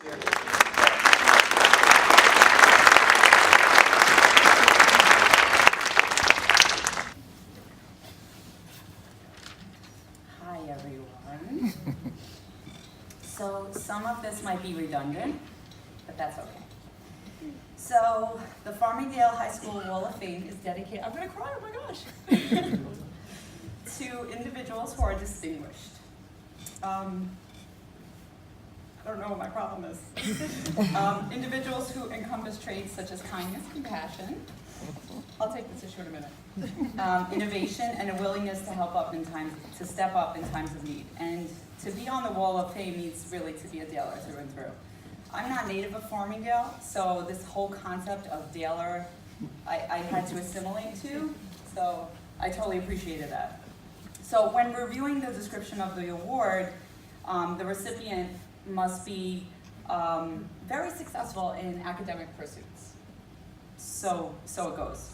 Hi, everyone. So some of this might be redundant, but that's okay. So the Farmingdale High School Wall of Fame is dedicated, I'm gonna cry, oh my gosh, to individuals who are distinguished. I don't know what my problem is. Individuals who encompass traits such as kindness, compassion, I'll take this issue in a minute, innovation, and a willingness to step up in times of need. And to be on the Wall of Fame means really to be a Daler through and through. I'm not native of Farmingdale, so this whole concept of Daler, I had to assimilate to, so I totally appreciated that. So when reviewing the description of the award, the recipient must be very successful in academic pursuits. So it goes.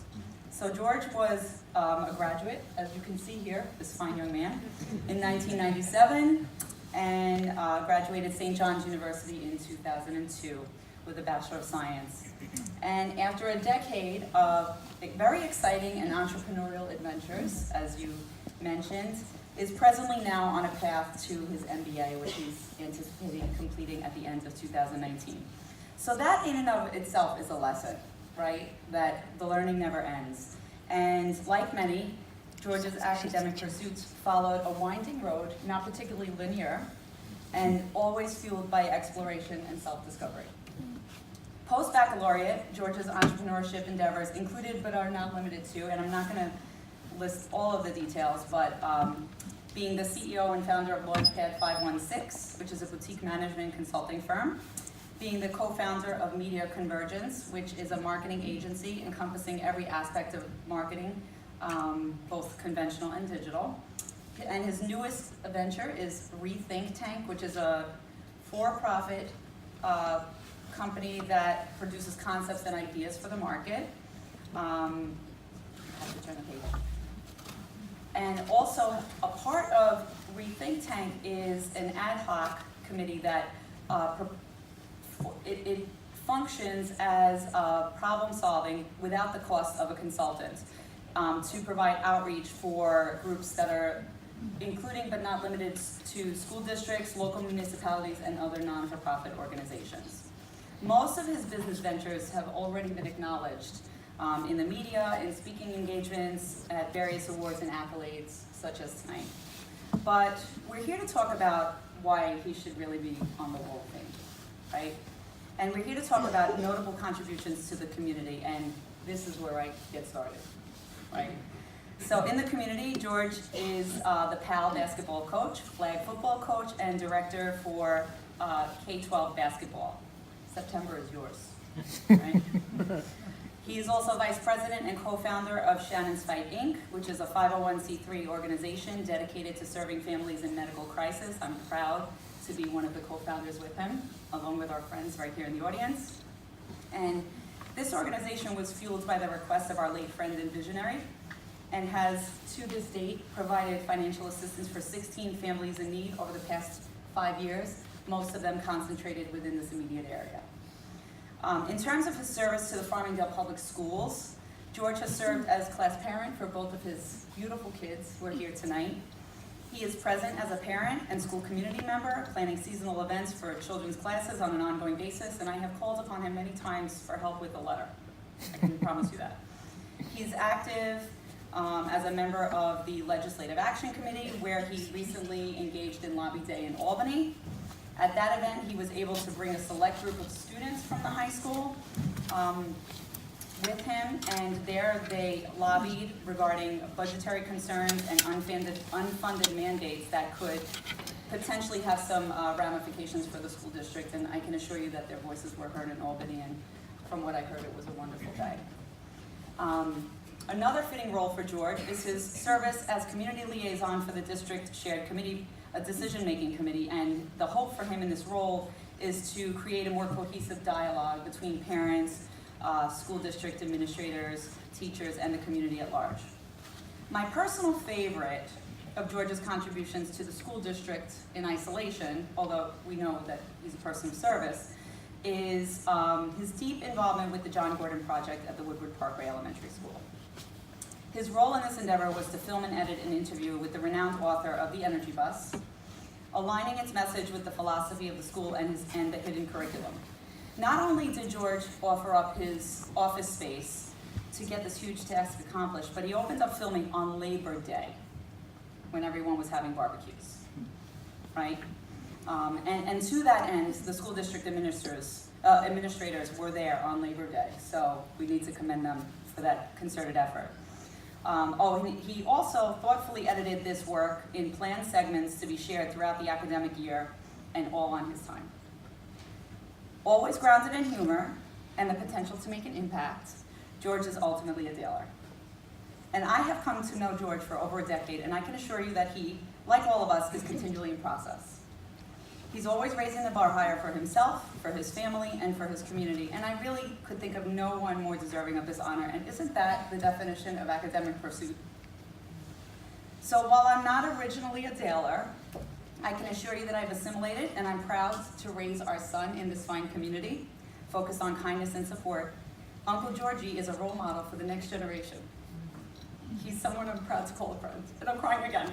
So George was a graduate, as you can see here, this fine young man, in 1997, and graduated St. John's University in 2002 with a Bachelor of Science. And after a decade of very exciting and entrepreneurial adventures, as you mentioned, is presently now on a path to his MBA, which he's anticipating completing at the end of 2019. So that in and of itself is a lesson, right? That the learning never ends. And like many, George's academic pursuits followed a winding road, not particularly linear, and always fueled by exploration and self-discovery. Post-baccalaureate, George's entrepreneurship endeavors included but are not limited to, and I'm not going to list all of the details, but being the CEO and founder of Launchpad 516, which is a boutique management consulting firm, being the co-founder of Media Convergence, which is a marketing agency encompassing every aspect of marketing, both conventional and digital. And his newest venture is Rethink Tank, which is a for-profit company that produces concepts and ideas for the market. I have to turn the page. And also, a part of Rethink Tank is an ad hoc committee that it functions as problem solving without the cost of a consultant to provide outreach for groups that are including but not limited to school districts, local municipalities, and other non-for-profit organizations. Most of his business ventures have already been acknowledged in the media, in speaking engagements, at various awards and accolades, such as tonight. But we're here to talk about why he should really be on the Wall of Fame, right? And we're here to talk about notable contributions to the community, and this is where I get started, right? So in the community, George is the PAL basketball coach, flag football coach, and director for K-12 basketball. September is yours, right? He is also vice president and co-founder of Shannon's Fight, Inc., which is a 501c3 organization dedicated to serving families in medical crisis. I'm proud to be one of the co-founders with him, along with our friends right here in the audience. And this organization was fueled by the request of our late friend and visionary, and has, to this date, provided financial assistance for 16 families in need over the past 5 years, most of them concentrated within this immediate area. In terms of his service to the Farmingdale Public Schools, George has served as class parent for both of his beautiful kids who are here tonight. He is present as a parent and school community member, planning seasonal events for children's classes on an ongoing basis, and I have called upon him many times for help with the letter. I can promise you that. He's active as a member of the Legislative Action Committee, where he recently engaged in Lobby Day in Albany. At that event, he was able to bring a select group of students from the high school with him, and there they lobbied regarding budgetary concerns and unfunded mandates that could potentially have some ramifications for the school district, and I can assure you that their voices were heard in Albany, and from what I heard, it was a wonderful day. Another fitting role for George is his service as community liaison for the district shared committee, a decision-making committee, and the hope for him in this role is to create a more cohesive dialogue between parents, school district administrators, teachers, and the community at large. My personal favorite of George's contributions to the school district in isolation, although we know that he's a person of service, is his deep involvement with the John Gordon Project at the Woodward Parkway Elementary School. His role in this endeavor was to film and edit an interview with the renowned author of The Energy Bus, aligning its message with the philosophy of the school and the hidden curriculum. Not only did George offer up his office space to get this huge task accomplished, but he opened up filming on Labor Day, when everyone was having barbecues, right? And to that end, the school district administrators were there on Labor Day, so we need to commend them for that concerted effort. He also thoughtfully edited this work in planned segments to be shared throughout the academic year and all on his time. Always grounded in humor and the potential to make an impact, George is ultimately a Daler. And I have come to know George for over a decade, and I can assure you that he, like all of us, is continually in process. He's always raising the bar higher for himself, for his family, and for his community, and I really could think of no one more deserving of this honor, and isn't that the definition of academic pursuit? So while I'm not originally a Daler, I can assure you that I've assimilated, and I'm proud to raise our son in this fine community, focused on kindness and support. Uncle Georgie is a role model for the next generation. He's someone I'm proud to call a friend, and I'm crying again.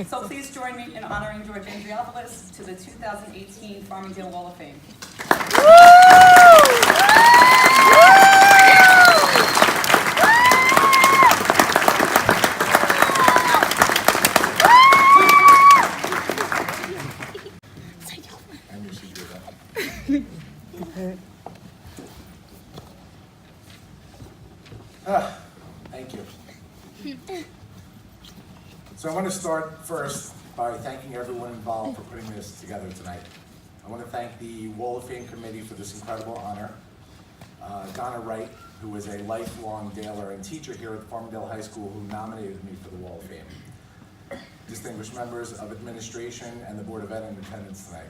So please join me in honoring George Andriopoulos to the 2018 Farmingdale Wall of Fame. Thank you. So I want to start first by thanking everyone involved for putting this together tonight. I want to thank the Wall of Fame committee for this incredible honor. Donna Wright, who was a lifelong Daler and teacher here at Farmingdale High School, who nominated me for the Wall of Fame. Distinguished members of administration and the Board of Ed in attendance tonight.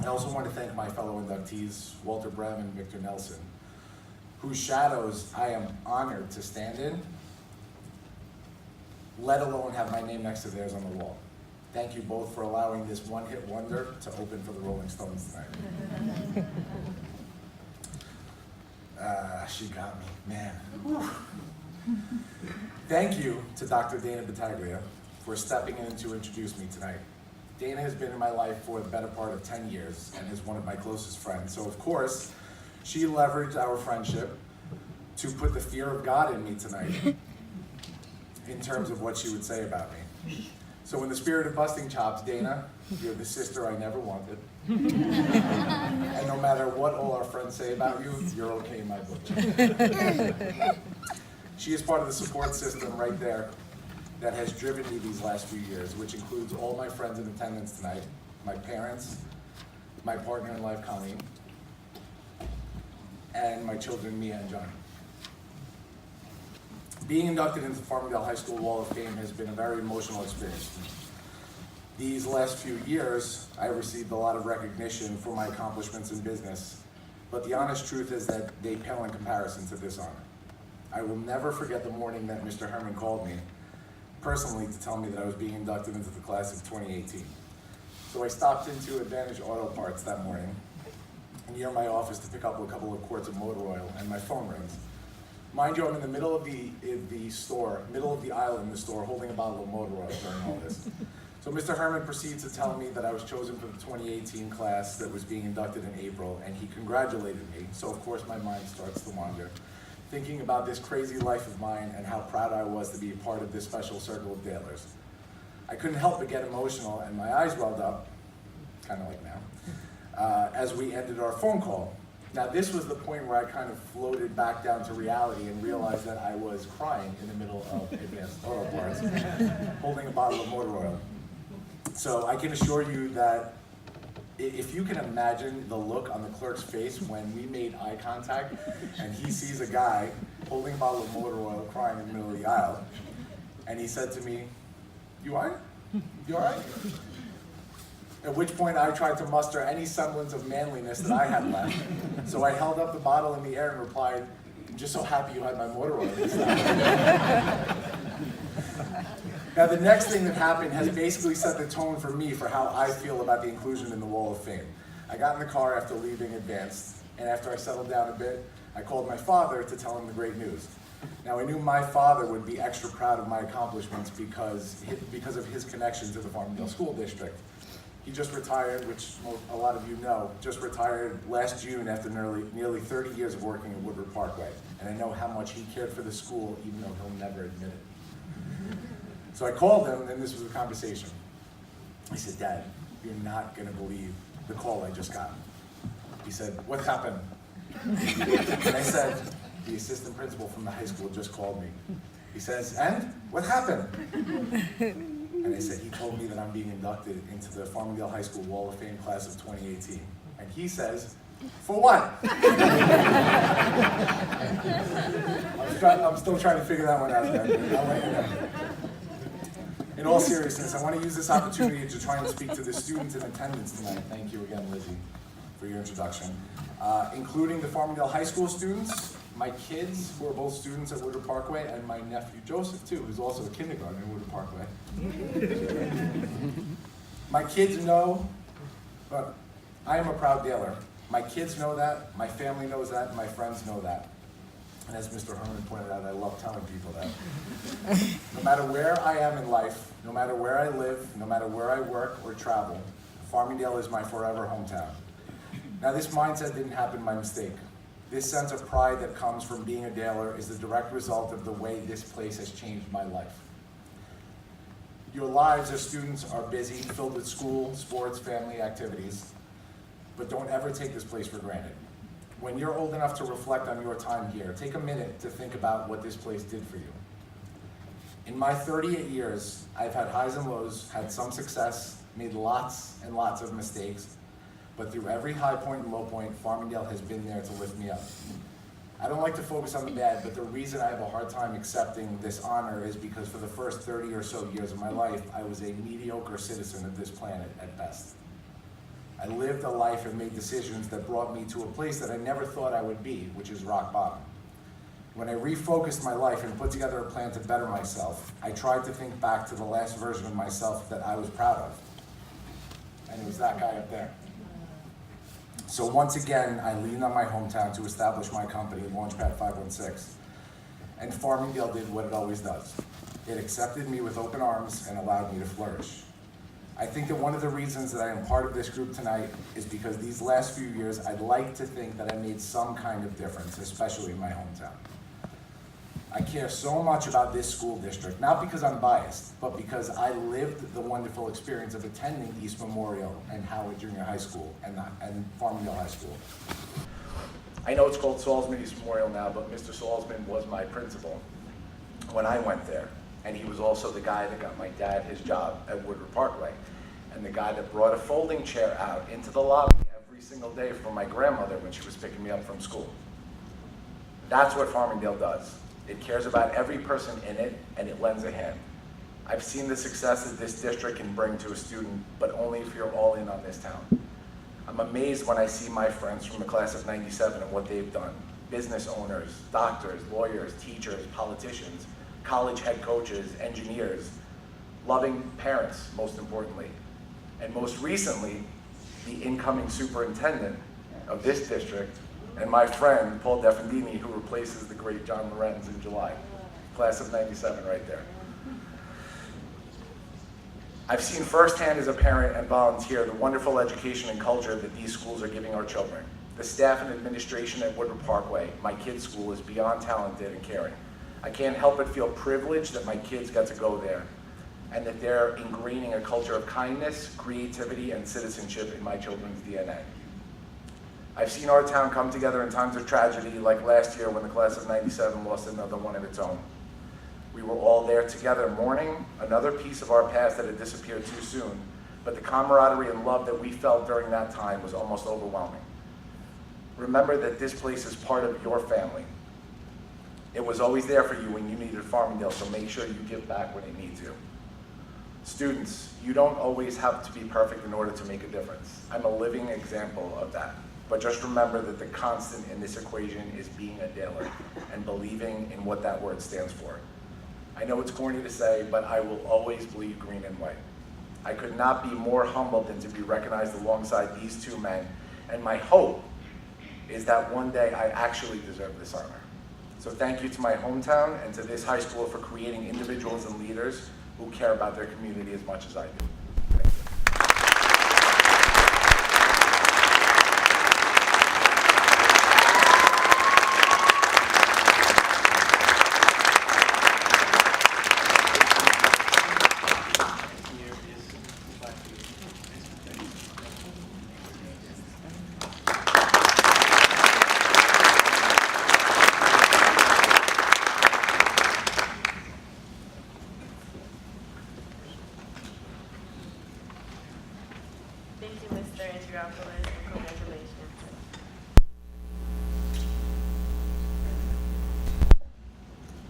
I also want to thank my fellow inductees, Walter Brem and Viktor Nelson, whose shadows I am honored to stand in, let alone have my name next to theirs on the wall. Thank you both for allowing this one-hit wonder to open for the Rolling Stones tonight. She got me, man. Whew. Thank you to Dr. Dana Battaglia for stepping in to introduce me tonight. Dana has been in my life for the better part of 10 years and is one of my closest friends. So of course, she leveraged our friendship to put the fear of God in me tonight in terms of what she would say about me. So in the spirit of busting chops, Dana, you're the sister I never wanted. And no matter what all our friends say about you, you're okay in my book. She is part of the support system right there that has driven me these last few years, which includes all my friends in attendance tonight, my parents, my partner in life, Colleen, and my children, Mia and Johnny. Being inducted into the Farmingdale High School Wall of Fame has been a very emotional experience. These last few years, I received a lot of recognition for my accomplishments in business, but the honest truth is that they pale in comparison to this honor. I will never forget the morning that Mr. Herman called me personally to tell me that I was being inducted into the class of 2018. So I stopped into Advantage Auto Parts that morning near my office to pick up a couple of quarts of motor oil, and my phone rings. Mind you, I'm in the middle of the store, middle of the aisle in the store, holding a bottle of motor oil during all this. So Mr. Herman proceeds to tell me that I was chosen for the 2018 class that was being inducted in April, and he congratulated me. So of course my mind starts to wander, thinking about this crazy life of mine and how proud I was to be a part of this special circle of Dalers. I couldn't help but get emotional, and my eyes welled up, kind of like now, as we ended our phone call. Now this was the point where I kind of floated back down to reality and realized that I was crying in the middle of Advanced Auto Parts, holding a bottle of motor oil. So I can assure you that if you can imagine the look on the clerk's face when we made eye contact and he sees a guy holding a bottle of motor oil crying in the middle of the aisle, and he said to me, "You all right? You all right?" At which point I tried to muster any semblance of manliness that I had left. So I held up the bottle in the air and replied, "I'm just so happy you had my motor oil this time." Now the next thing that happened has basically set the tone for me for how I feel about the inclusion in the Wall of Fame. I got in the car after leaving Advanced, and after I settled down a bit, I called my father to tell him the great news. Now, I knew my father would be extra proud of my accomplishments because of his connection to the Farmingdale School District. He just retired, which a lot of you know, just retired last June after nearly 30 years of working at Woodward Parkway. And I know how much he cared for the school, even though he'll never admit it. So I called him, and this was the conversation. I said, Dad, you're not gonna believe the call I just got. He said, what happened? And I said, the assistant principal from the high school just called me. He says, and what happened? And I said, he told me that I'm being inducted into the Farmingdale High School Wall of Fame class of 2018. And he says, for what? I'm still trying to figure that one out there. I'll let you know. In all seriousness, I want to use this opportunity to try and speak to the students in attendance tonight. Thank you again, Lizzie, for your introduction. Including the Farmingdale High School students, my kids, who are both students at Woodward Parkway, and my nephew Joseph, too, who's also a kindergartner at Woodward Parkway. My kids know, but I am a proud Daler. My kids know that, my family knows that, and my friends know that. And as Mr. Herman pointed out, I love telling people that. No matter where I am in life, no matter where I live, no matter where I work or travel, Farmingdale is my forever hometown. Now, this mindset didn't happen by mistake. This sense of pride that comes from being a Daler is the direct result of the way this place has changed my life. Your lives as students are busy, filled with school, sports, family activities, but don't ever take this place for granted. When you're old enough to reflect on your time here, take a minute to think about what this place did for you. In my 38 years, I've had highs and lows, had some success, made lots and lots of mistakes, but through every high point and low point, Farmingdale has been there to lift me up. I don't like to focus on the bad, but the reason I have a hard time accepting this honor is because for the first 30 or so years of my life, I was a mediocre citizen of this planet at best. I lived a life and made decisions that brought me to a place that I never thought I would be, which is rock bottom. When I refocused my life and put together a plan to better myself, I tried to think back to the last version of myself that I was proud of. And it was that guy up there. So once again, I leaned on my hometown to establish my company, Launchpad 516. And Farmingdale did what it always does. It accepted me with open arms and allowed me to flourish. I think that one of the reasons that I am part of this group tonight is because these last few years, I'd like to think that I made some kind of difference, especially in my hometown. I care so much about this school district, not because I'm biased, but because I lived the wonderful experience of attending East Memorial and Howard Junior High School and Farmingdale High School. I know it's called Salzman East Memorial now, but Mr. Salzman was my principal when I went there. And he was also the guy that got my dad his job at Woodward Parkway, and the guy that brought a folding chair out into the lobby every single day for my grandmother when she was picking me up from school. That's what Farmingdale does. It cares about every person in it, and it lends a hand. I've seen the success that this district can bring to a student, but only if you're all in on this town. I'm amazed when I see my friends from the class of '97 and what they've done. Business owners, doctors, lawyers, teachers, politicians, college head coaches, engineers, loving parents, most importantly. And most recently, the incoming superintendent of this district, and my friend, Paul Defendini, who replaces the great John Lorenz in July. Class of '97 right there. I've seen firsthand as a parent and volunteer the wonderful education and culture that these schools are giving our children. The staff and administration at Woodward Parkway, my kids' school, is beyond talented and caring. I can't help but feel privileged that my kids got to go there and that they're ingraining a culture of kindness, creativity, and citizenship in my children's DNA. I've seen our town come together in times of tragedy, like last year when the class of '97 lost another one of its own. We were all there together mourning another piece of our past that had disappeared too soon, but the camaraderie and love that we felt during that time was almost overwhelming. Remember that this place is part of your family. It was always there for you when you needed Farmingdale, so make sure you give back when it needs you. Students, you don't always have to be perfect in order to make a difference. I'm a living example of that. But just remember that the constant in this equation is being a Daler and believing in what that word stands for. I know it's corny to say, but I will always bleed green and white. I could not be more humbled than to be recognized alongside these two men And my hope is that one day I actually deserve this honor. So thank you to my hometown and to this high school for creating individuals and leaders who care about their community as much as I do. Thank you. Thank you, Mr. Andriopoulos, and congratulations.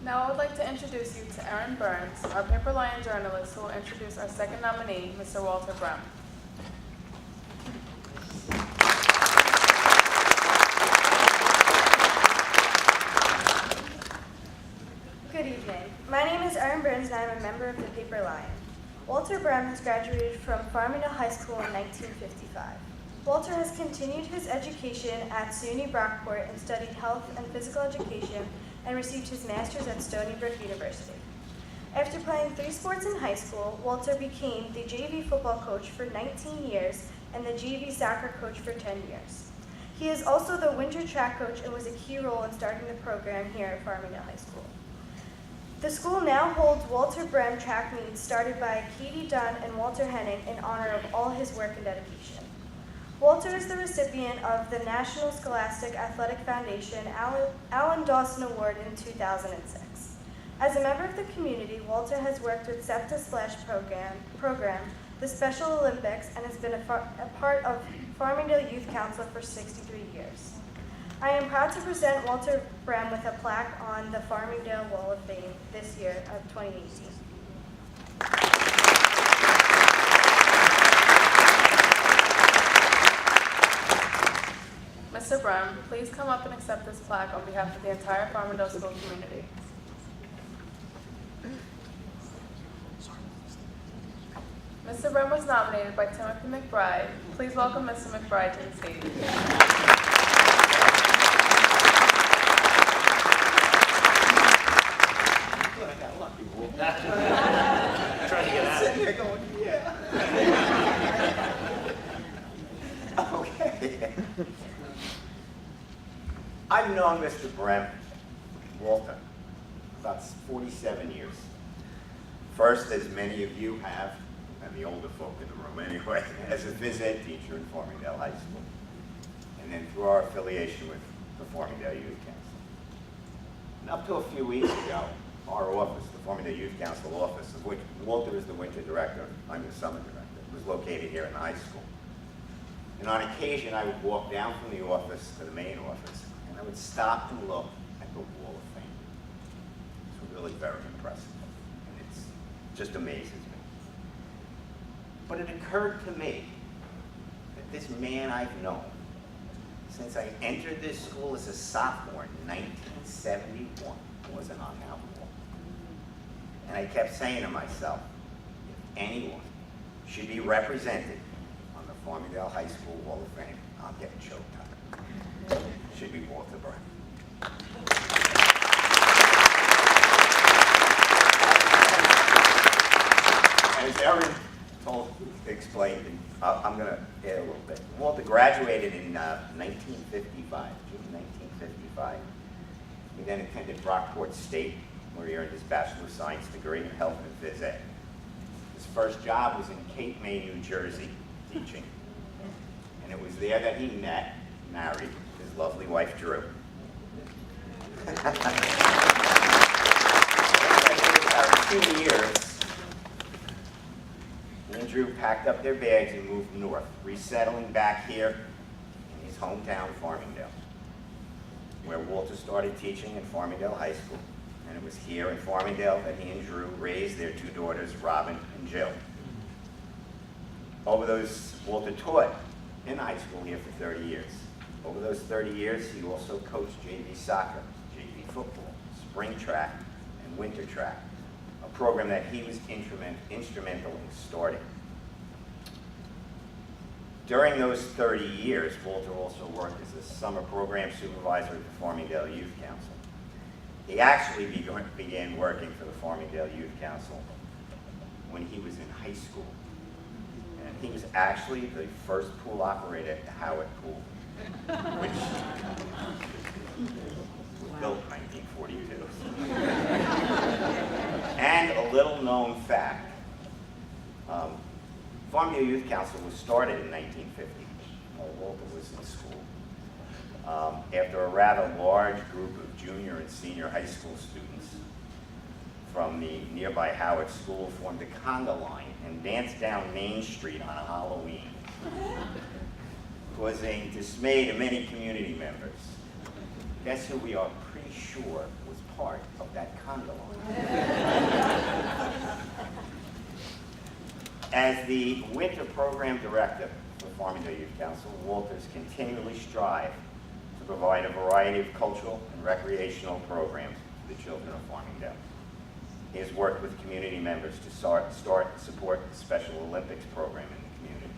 Now I would like to introduce you to Erin Burns, our Paper Lion journalist, who will introduce our second nominee, Mr. Walter Brem. Good evening. My name is Erin Burns and I am a member of the Paper Lion. Walter Brem has graduated from Farmingdale High School in 1955. Walter has continued his education at SUNY Brockport and studied health and physical education and received his master's at Stony Brook University. After playing 3 sports in high school, Walter became the JV football coach for 19 years and the JV soccer coach for 10 years. He is also the winter track coach and was a key role in starting the program here at Farmingdale High School. The school now holds Walter Brem track meets started by Katie Dunn and Walter Henning in honor of all his work and dedication. Walter is the recipient of the National Scholastic Athletic Foundation Alan Dawson Award in 2006. As a member of the community, Walter has worked with SEPTA Splash program, the Special Olympics, and has been a part of Farmingdale Youth Council for 63 years. I am proud to present Walter Brem with a plaque on the Farmingdale Wall of Fame this year of 2018. Mr. Brem, please come up and accept this plaque on behalf of the entire Farmingdale school community. Mr. Brem was nominated by Timothy McBride. Please welcome Mr. McBride to the stage. Trying to get out. Sitting here going, yeah. Okay. I've known Mr. Brem, Walter, about 47 years. First, as many of you have, and the older folk in the room anyway, as a phys ed teacher in Farmingdale High School, and then through our affiliation with the Farmingdale Youth Council. And up to a few weeks ago, our office, the Farmingdale Youth Council office, of which Walter is the winter director, I'm the summer director, was located here in the high school. And on occasion, I would walk down from the office to the main office, and I would stop and look at the Wall of Fame. It's really very impressive, and it just amazes me. But it occurred to me that this man I've known since I entered this school as a sophomore in 1971 wasn't on that wall. And I kept saying to myself, if anyone should be represented on the Farmingdale High School Wall of Fame, I'll get choked up. It should be Walter Brem. As Erin explained, and I'm going to add a little bit. Walter graduated in 1955, June 1955. He then attended Brockport State, where he earned his Bachelor of Science degree in Health and Phys Ed. His first job was in Cape May, New Jersey, teaching. And it was there that he met, married, his lovely wife, Drew. After 2 years, he and Drew packed up their bags and moved north, resettling back here in his hometown, Farmingdale, where Walter started teaching at Farmingdale High School. And it was here in Farmingdale that he and Drew raised their 2 daughters, Robin and Jill. Walter taught in high school here for 30 years. Over those 30 years, he also coached JV soccer, JV football, spring track, and winter track, a program that he was instrumental in starting. During those 30 years, Walter also worked as a summer program supervisor at the Farmingdale Youth Council. He actually began working for the Farmingdale Youth Council when he was in high school. And he was actually the first pool operator at the Howard Pool, which was built in 1942. And a little known fact, Farmingdale Youth Council was started in 1950 while Walter was in school. After a rather large group of junior and senior high school students from the nearby Howard School formed a conga line and danced down Main Street on a Halloween, causing dismay to many community members. Guess who we are pretty sure was part of that conga line? As the winter program director for Farmingdale Youth Council, Walters continually strive to provide a variety of cultural and recreational programs for the children of Farmingdale. He has worked with community members to start and support the Special Olympics program in the community.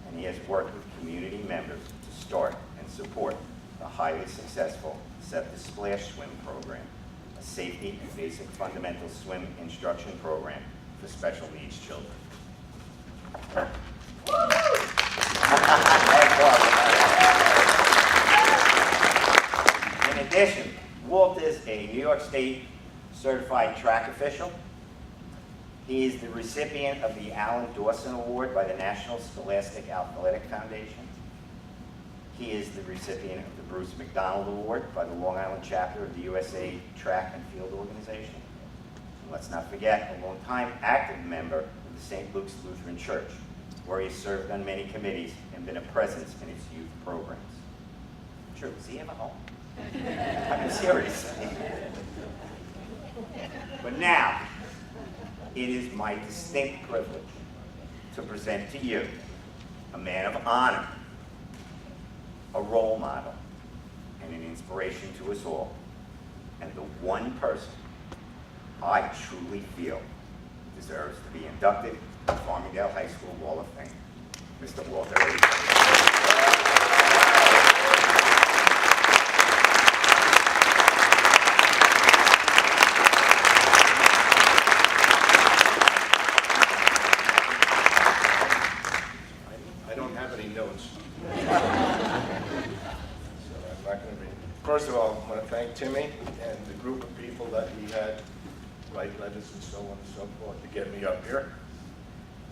And he has worked with community members to start and support the highly successful Set the Splash Swim program, a safety and basic fundamental swim instruction program for special needs children. In addition, Walt is a New York State certified track official. He is the recipient of the Alan Dawson Award by the National Scholastic Athletic Foundation. He is the recipient of the Bruce McDonald Award by the Long Island chapter of the USA Track and Field Organization. And let's not forget, a longtime active member of the St. Luke's Lutheran Church, where he served on many committees and been a presence in its youth programs. Sure, does he have a home? I'm serious. But now, it is my distinct privilege to present to you a man of honor, a role model, and an inspiration to us all, and the one person I truly feel deserves to be inducted to the Farmingdale High School Wall of Fame, Mr. Walter. I don't have any notes. So I'm not going to read. First of all, I want to thank Timmy and the group of people that he had write letters and so on and so forth to get me up here.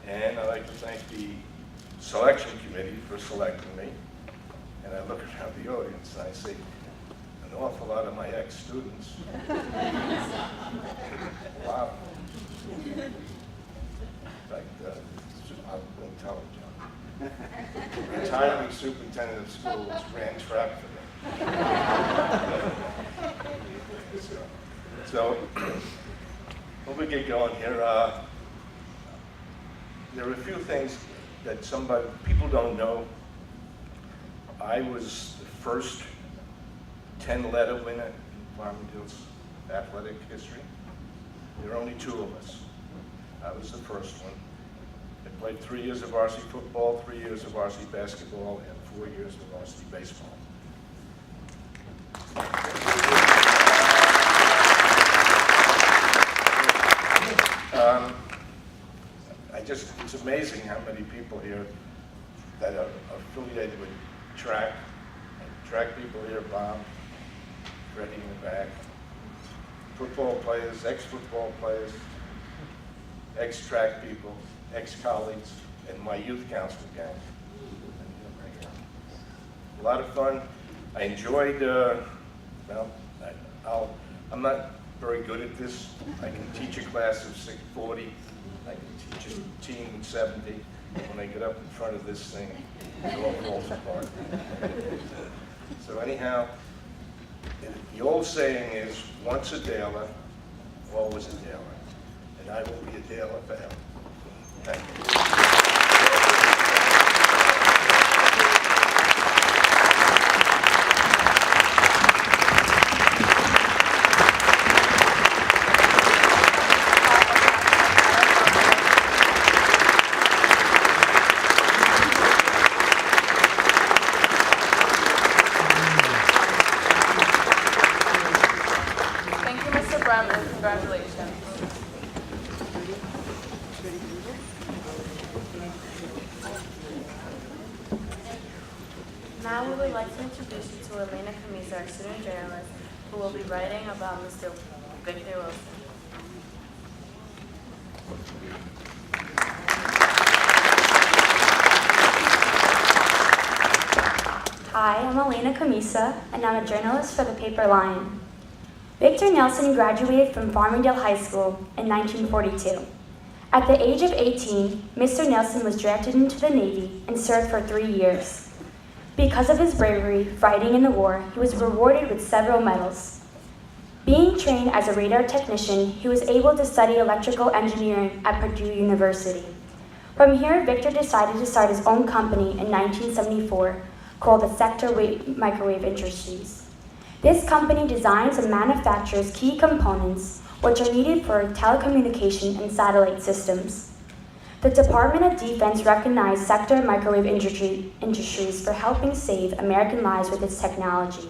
And I'd like to thank the selection committee for selecting me. And I look around the audience and I see an awful lot of my ex-students. Wow. In fact, I won't tell them, John. Retiring superintendent of schools ran track for me. So when we get going here, there are a few things that people don't know. I was the first 10-letter winner in Farmingdale's athletic history. There are only 2 of us. I was the first one. I played 3 years of varsity football, 3 years of varsity basketball, and 4 years of varsity baseball. It's amazing how many people here that are affiliated with track. Track people here, Bob, Freddie in the back, football players, ex-football players, ex-track people, ex-colleagues, and my youth council gang. A lot of fun. I enjoyed, I'm not very good at this. I can teach a class of 40. I can teach a team of 70. When I get up in front of this thing, it all falls apart. So anyhow, the old saying is, once a Daler, always a Daler. And I will be a Daler forever. Thank you. welcome and congratulations. Now we would like to introduce you to Elena Camisa, our student journalist, who will be writing about Mr. Viktor Nelson. Hi, I'm Elena Camisa, and I'm a journalist for the paper Lion. Viktor Nelson graduated from Farmingdale High School in 1942. At the age of 18, Mr. Nelson was drafted into the Navy and served for 3 years. Because of his bravery fighting in the war, he was rewarded with several medals. Being trained as a radar technician, he was able to study electrical engineering at Purdue University. From here, Viktor decided to start his own company in 1974 called the Sector Microwave Industries. This company designs and manufactures key components which are needed for telecommunication and satellite systems. The Department of Defense recognized Sector Microwave Industries for helping save American lives with its technology.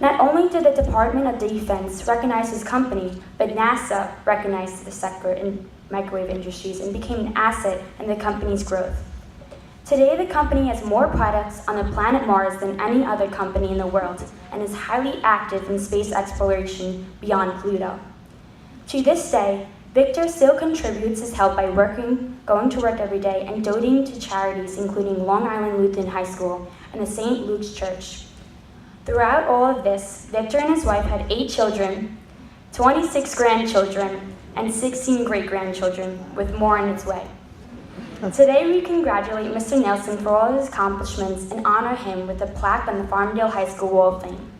Not only did the Department of Defense recognize his company, but NASA recognized the Sector Microwave Industries and became an asset in the company's growth. Today, the company has more products on the planet Mars than any other company in the world and is highly active in space exploration beyond Pluto. To this day, Viktor still contributes his help by going to work every day and donating to charities including Long Island Lutheran High School and the St. Luke's Church. Throughout all of this, Viktor and his wife had 8 children, 26 grandchildren, and 16 great-grandchildren, with more on its way. Today we congratulate Mr. Nelson for all his accomplishments and honor him with a plaque on the Farmingdale High School Wall of Fame.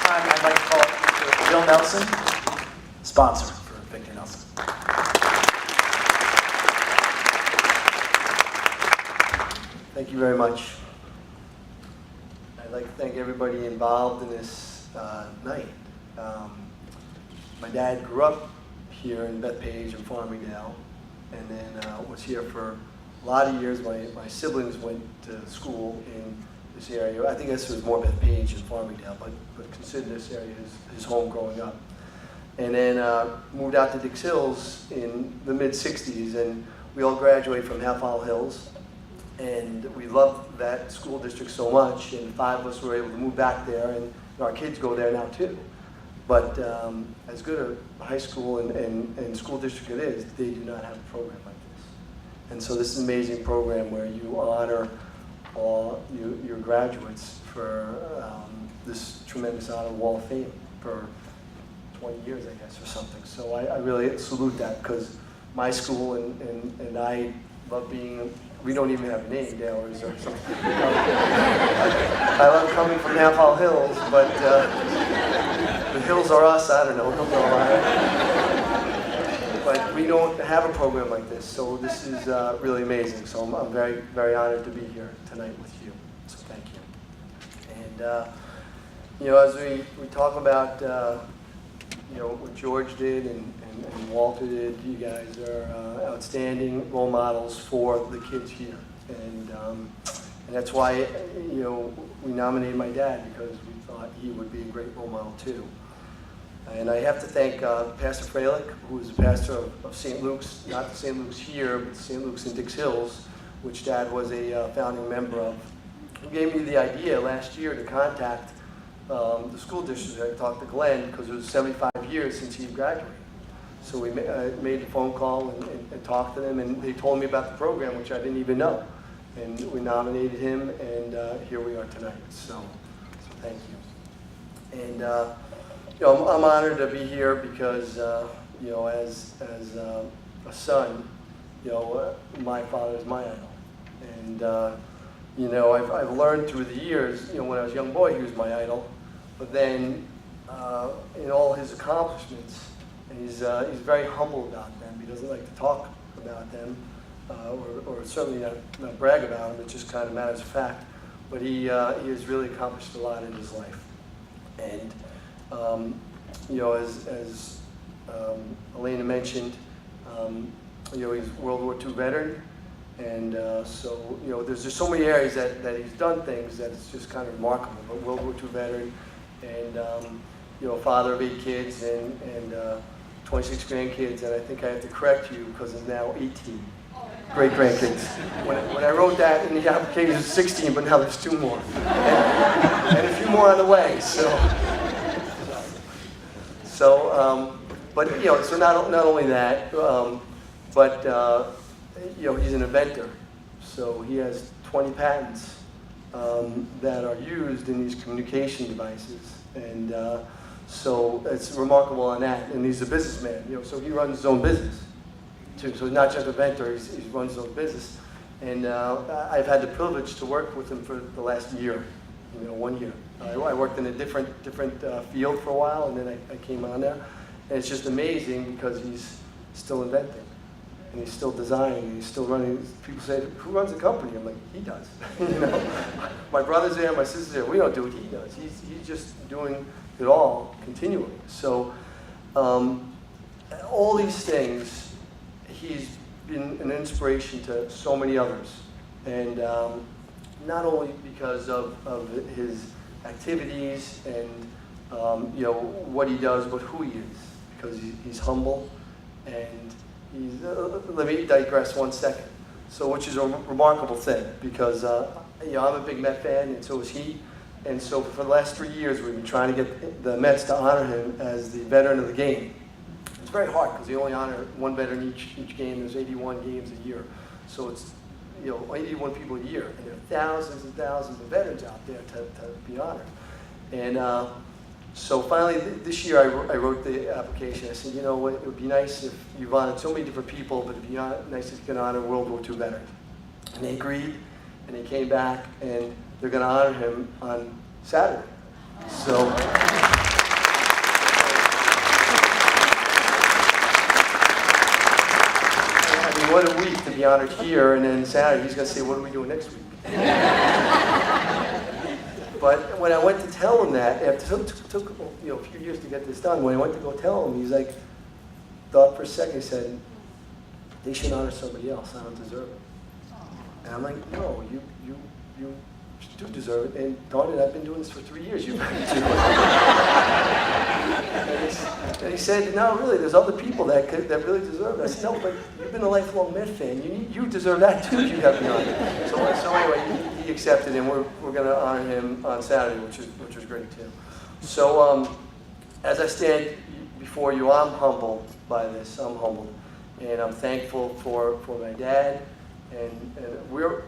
I'd like to call Mr. Bill Nelson, sponsor for Viktor Nelson. Thank you very much. I'd like to thank everybody involved in this night. My dad grew up here in Bethpage and Farmingdale, and then was here for a lot of years. My siblings went to school in this area. I think this was more Bethpage and Farmingdale, but consider this area his home growing up. And then moved out to Dix Hills in the mid-'60s, and we all graduated from Half Mile Hills. And we loved that school district so much, and 5 of us were able to move back there, and our kids go there now too. But as good a high school and school district it is, they do not have a program like this. And so this is an amazing program where you honor all your graduates for this tremendous honor, Wall of Fame, for 20 years, I guess, or something. So I really salute that, because my school and I love being, we don't even have a name, Dalers or something. I love coming from Half Mile Hills, but the hills are us, I don't know. But we don't have a program like this, so this is really amazing. So I'm very, very honored to be here tonight with you. So thank you. And you know, as we talk about you know, what George did and Walter did, you guys are outstanding role models for the kids here. And that's why, you know, we nominated my dad, because we thought he would be a great role model too. And I have to thank Pastor Freilich, who is the pastor of St. Luke's, not the St. Luke's here, but St. Luke's in Dix Hills, which Dad was a founding member of. He gave me the idea last year to contact the school district. I talked to Glenn, because it was 75 years since he graduated. So we made the phone call and talked to them, and they told me about the program, which I didn't even know. And we nominated him, and here we are tonight. So thank you. And you know, I'm honored to be here because you know, as a son, you know, my father is my idol, and you know, I've learned through the years. You know, when I was a young boy, he was my idol, but then in all his accomplishments. And he's very humble about them. He doesn't like to talk about them, or certainly not brag about them. It just kind of matters of fact. But he has really accomplished a lot in his life. And you know, as Elena mentioned, you know, he's a World War II veteran, And so, you know, there's just so many areas that he's done things that it's just kind of remarkable. But World War II veteran, and you know, father of 8 kids and 26 grandkids, and I think I have to correct you because it's now 18 great grandkids. When I wrote that in the application, it was 16, but now there's 2 more, and a few more on the way. But you know, so not only that, but you know, he's an inventor. So he has 20 patents that are used in these communication devices, and so it's remarkable on that. And he's a businessman, you know, so he runs his own business too. So he's not just an inventor; he runs his own business. And I've had the privilege to work with him for the last year, you know, 1 year. I worked in a different field for a while, and then I came on there. And it's just amazing because he's still inventing, and he's still designing, and he's still running. People say, "Who runs the company?" I'm like, "He does." You know, my brother's there, my sister's there. We don't do what he does. He's just doing it all continually. So all these things, he's been an inspiration to so many others, and not only because of his activities and you know, what he does, but who he is, because he's humble, and he's, let me digress 1 second. So, which is a remarkable thing, because you know, I'm a big Met fan, and so is he. And so for the last 3 years, we've been trying to get the Mets to honor him as the veteran of the game. It's very hard, because they only honor 1 veteran each game. There's 81 games a year. So it's, you know, 81 people a year, and there are thousands and thousands of veterans out there to be honored. And so finally, this year, I wrote the application. I said, you know what, it would be nice if you've honored so many different people, but it'd be nice if you can honor World War II veterans. And they agreed, and they came back, and they're going to honor him on Saturday. So, I mean, what a week to be honored here, and then Saturday, he's going to say, what are we doing next week? But when I went to tell him that, after it took you know, a few years to get this done, when I went to go tell him, he's like, thought for a second, he said, they should honor somebody else, I don't deserve it. And I'm like, no, you do deserve it, and darn it, I've been doing this for 3 years, you better do it. And he said, no, really, there's other people that really deserve it. I said, no, but you've been a lifelong Met fan, you deserve that too, you got me on it. So anyway, he accepted, and we're going to honor him on Saturday, which was great too. So as I stand before you, I'm humbled by this. I'm humbled, and I'm thankful for my dad, and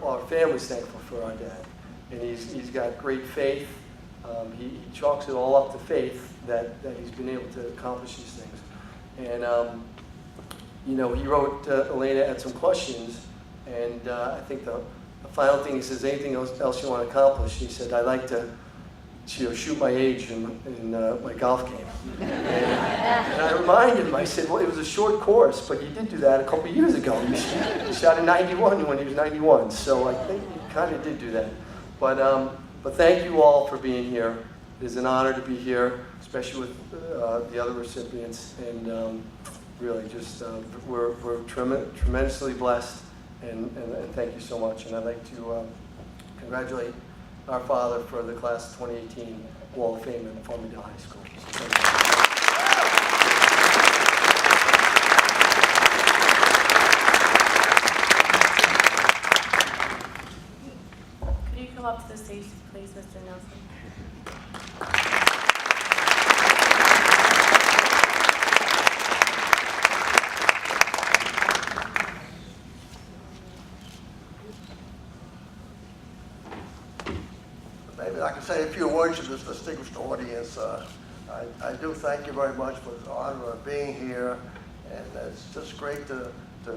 our family's thankful for our dad. And he's got great faith. He chalks it all up to faith that he's been able to accomplish these things. And you know, he wrote Elena had some questions, and I think the final thing, he says, anything else you want to accomplish? He said, I'd like to shoot my age in my golf game. And I reminded him, I said, well, it was a short course, but you did do that a couple years ago. You shot in 91 when he was 91, so I think you kind of did do that. But thank you all for being here. It is an honor to be here, especially with the other recipients, and really just we're tremendously blessed, and thank you so much. And I'd like to congratulate our father for the class of 2018 Wall of Fame at Farmingdale High School. So thank you. Could you come up to the stage, please, Mr. Nelson? Maybe I can say a few words to this distinguished audience. I do thank you very much for the honor of being here, and it's just great to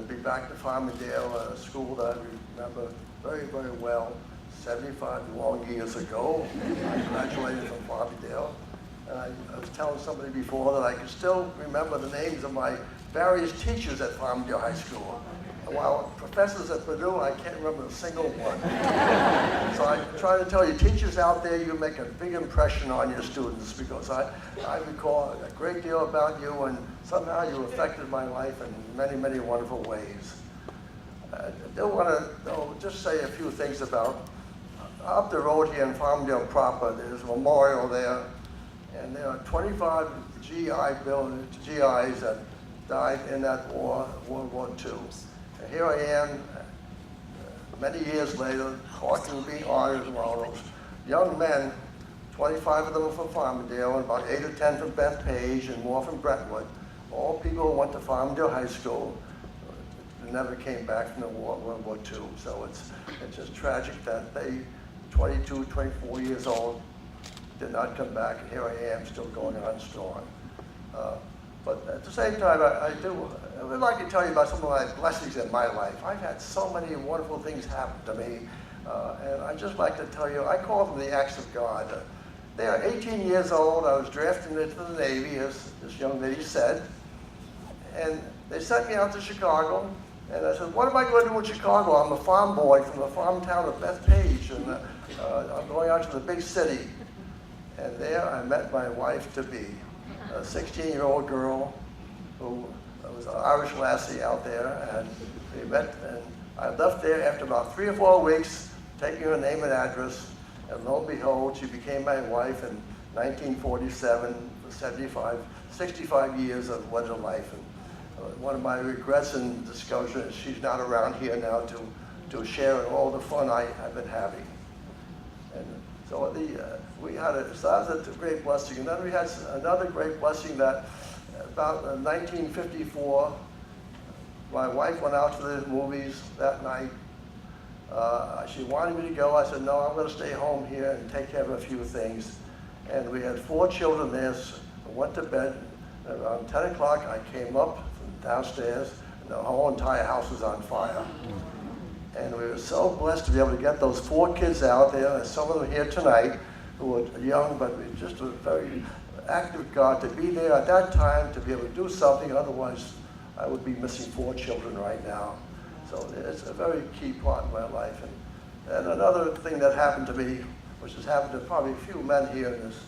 be back to Farmingdale, a school that I remember very, very well. 75 long years ago, I graduated from Farmingdale, and I was telling somebody before that I can still remember the names of my various teachers at Farmingdale High School. While professors at Purdue, I can't remember a single one. So I try to tell you, teachers out there, you make a big impression on your students, because I recall a great deal about you, and somehow you affected my life in many, many wonderful ways. I do want to just say a few things about up the road here in Farmingdale proper. There's a memorial there, and there are 25 GIs that died in that war, World War II. And here I am, many years later, talking, being honored as one of those young men. 25 of them are from Farmingdale, and about 8 or 10 from Bethpage, and more from Brentwood. All people who went to Farmingdale High School never came back from the war, World War II. So it's just tragic that they, 22, 24 years old, did not come back, and here I am still going on strong. But at the same time, I would like to tell you about some of my blessings in my life. I've had so many wonderful things happen to me, and I'd just like to tell you, I call them the acts of God. They are 18 years old. I was drafted into the Navy, as this young lady said, and they sent me out to Chicago, and I said, what am I going to do in Chicago? I'm a farm boy from the farm town of Bethpage, and I'm going out to the big city. And there I met my wife-to-be, a 16-year-old girl who was an Irish lassie out there, and we met, and I left there after about 3 or 4 weeks, taking her name and address, and lo and behold, she became my wife in 1947, 65 years of wedded life. And one of my regrets and discovery is she's not around here now to share in all the fun I've been having. And so we had so that was a great blessing. And then we had another great blessing that about 1954, my wife went out to the movies that night. She wanted me to go. I said, no, I'm going to stay home here and take care of a few things. And we had 4 children there. So I went to bed. Around 10 o'clock, I came up from downstairs, and the whole entire house was on fire. And we were so blessed to be able to get those 4 kids out there, and some of them here tonight, who were young, but we just a very active God to be there at that time, to be able to do something. Otherwise, I would be missing 4 children right now. So it's a very key part of my life. And another thing that happened to me, which has happened to probably a few men here in this,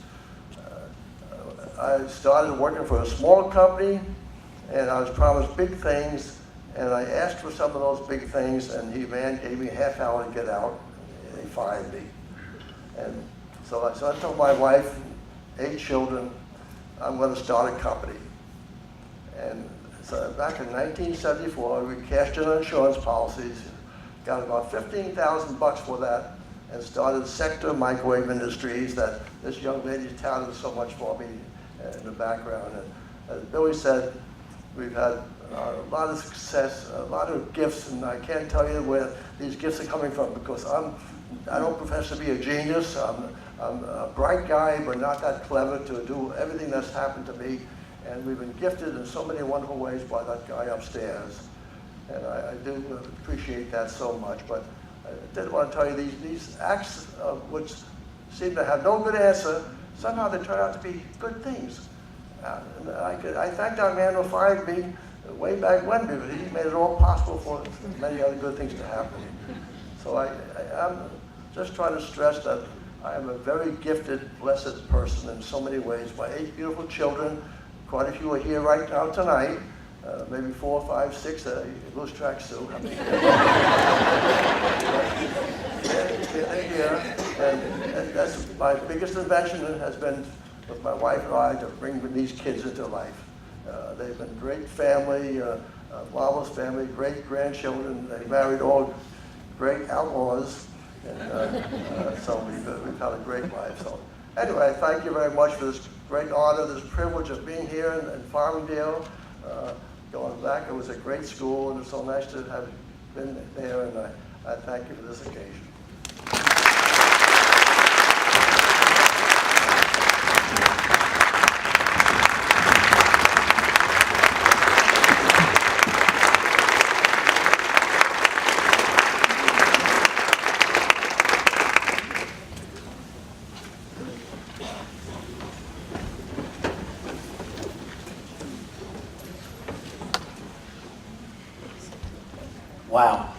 I started working for a small company, and I was promised big things, and I asked for some of those big things, and man gave me a half hour to get out, and they fired me. And so I told my wife, 8 children, I'm going to start a company. And so back in 1974, we cashed in insurance policies, got about $15,000 for that, and started Sector Microwave Industries that this young lady touted so much for me in the background. And as Billy said, we've had a lot of success, a lot of gifts, and I can't tell you where these gifts are coming from, because I don't profess to be a genius. I'm a bright guy, but not that clever to do everything that's happened to me. And we've been gifted in so many wonderful ways by that guy upstairs. And I do appreciate that so much. But I did want to tell you, these acts which seem to have no good answer, somehow they turn out to be good things. And I thank that man who fired me way back when, because he made it all possible for many other good things to happen. So I'm just trying to stress that I am a very gifted, blessed person in so many ways. My 8 beautiful children, quite a few are here right now tonight. Maybe 4, 5, 6, lose track still. They're here, and that's my biggest invention has been with my wife and I to bring these kids into life. They've been great family, marvelous family, great grandchildren. They married all great outlaws, and so we've had a great life. So anyway, thank you very much for this great honor, this privilege of being here in Farmingdale. Going back, it was a great school, and it's so nice to have been there, and I thank you for this occasion. Wow.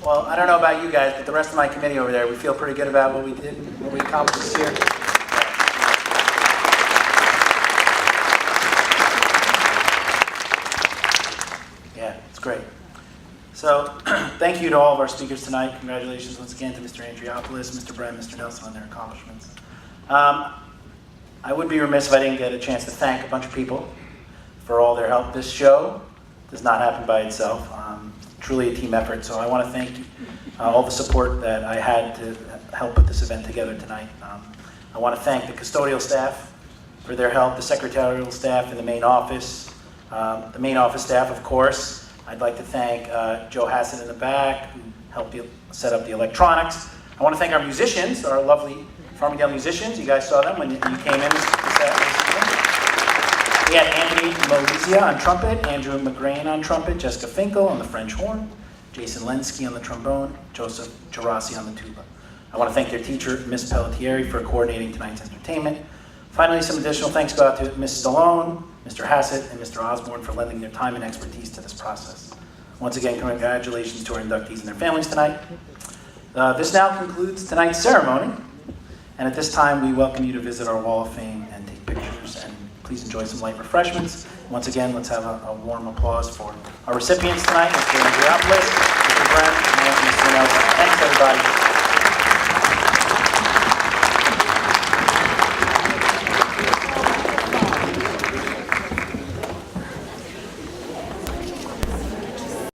Well, I don't know about you guys, but the rest of my committee over there, we feel pretty good about what we did, what we accomplished this year. Yeah, it's great. So thank you to all of our speakers tonight. Congratulations once again to Mr. Andriopoulos, Mr. Brem, Mr. Nelson on their accomplishments. I would be remiss if I didn't get a chance to thank a bunch of people for all their help. This show does not happen by itself. Truly a team effort. So I want to thank all the support that I had to help put this event together tonight. I want to thank the custodial staff for their help, the secretarial staff in the main office, staff, of course. I'd like to thank Joe Hassett in the back, who helped set up the electronics. I want to thank our musicians, our lovely Farmingdale musicians. You guys saw them when you came in this evening. We had Anthony Malizia on trumpet, Andrew McGrain on trumpet, Jessica Finkel on the French horn, Jason Lenski on the trombone, Joseph Gerasi on the tuba. I want to thank their teacher, Miss Pelletieri, for coordinating tonight's entertainment. Finally, some additional thanks go out to Ms. Stallone, Mr. Hassett, and Mr. Osborne for lending their time and expertise to this process. Once again, congratulations to our inductees and their families tonight. This now concludes tonight's ceremony, and at this time, we welcome you to visit our Wall of Fame and take pictures, and please enjoy some light refreshments. Once again, let's have a warm applause for our recipients tonight, Mr. Andriopoulos, Mr. Brem, and Mr. Nelson. Thanks, everybody.